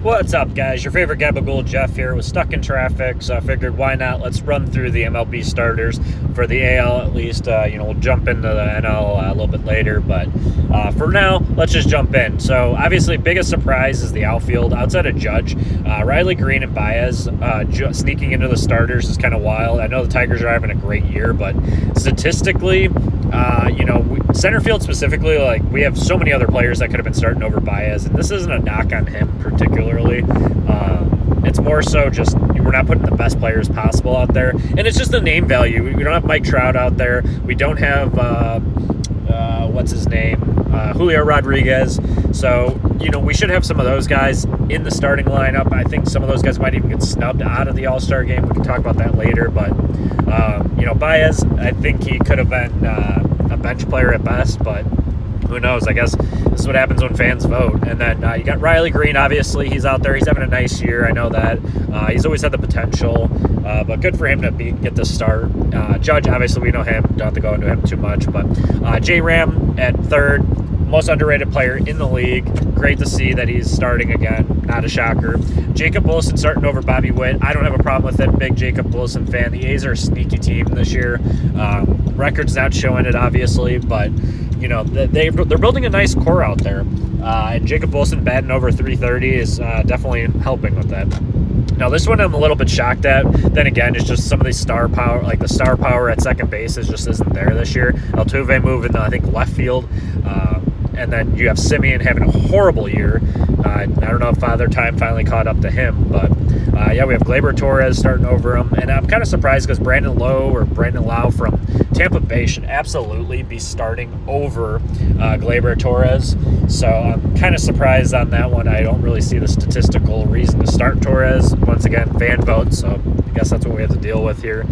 What's up, guys? Your favorite Gabagool Jeff here. Was stuck in traffic, so I figured why not? Let's run through the MLB starters for the AL at least. We'll jump into the NL a little bit later, but for now, let's just jump in. So obviously, biggest surprise is the outfield. Outside of Judge, Riley Green and Baez sneaking into the starters is kind of wild. I know the Tigers are having a great year, but statistically, center field specifically, like, we have so many other players that could have been starting over Baez, and this isn't a knock on him particularly. It's more so just we're not putting the best players possible out there, and it's just the name value. We don't have Mike Trout out there. We don't have what's his name, Julio Rodriguez. So we should have some of those guys in the starting lineup. I think some of those guys might even get snubbed out of the All-Star game. We can talk about that later, but Baez, I think he could have been a bench player at best, but who knows? I guess this is what happens when fans vote. And then you got Riley Green. Obviously, he's out there. He's having a nice year. I know that. He's always had the potential, but good for him to get the start. Judge, obviously, we know him. Don't have to go into him too much. But J-Ram at third, most underrated player in the league. Great to see that he's starting again. Not a shocker. Jacob Wilson starting over Bobby Witt. I don't have a problem with it. Big Jacob Wilson fan. The A's are a sneaky team this year. Record's not showing it, obviously, but they're building a nice core out there. And Jacob Wilson batting over 330 is definitely helping with that. Now, this one I'm a little bit shocked at. Then again, it's just some of the star power, like the star power at second base just isn't there this year. Altuve moving, I think, left field. And then you have Simeon having a horrible year. I don't know if Father Time finally caught up to him, but we have Gleyber Torres starting over him. And I'm kind of surprised because Brandon Lau from Tampa Bay should absolutely be starting over Gleyber Torres. So I'm kind of surprised on that one. I don't really see the statistical reason to start Torres. Once again, fan vote, so I guess that's what we have to deal with here.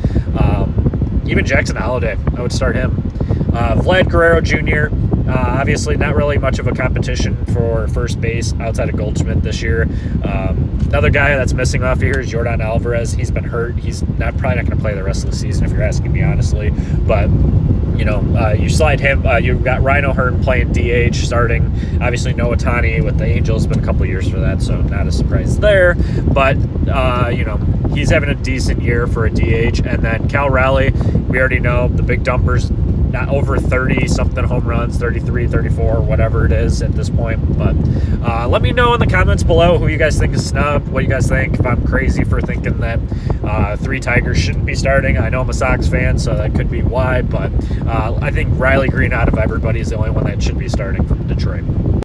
Even Jackson Holliday, I would start him. Vlad Guerrero Jr., obviously not really much of a competition for first base outside of Goldschmidt this year. Another guy that's missing off here is Jordan Alvarez. He's been hurt. He's probably not going to play the rest of the season if you're asking me honestly. But you slide him. You've got Rhino Hearn playing DH starting. Obviously, Noah Ohtani with the Angels. Been a couple years for that, so not a surprise there. But he's having a decent year for a DH. And then Cal Raleigh, we already know the big dumpers. Not over 30-something home runs, 33, 34, whatever it is at this point. But let me know in the comments below who you guys think is snubbed, what you guys think, if I'm crazy for thinking that 3 Tigers shouldn't be starting. I know I'm a Sox fan, so that could be why. But I think Riley Green out of everybody is the only one that should be starting from Detroit.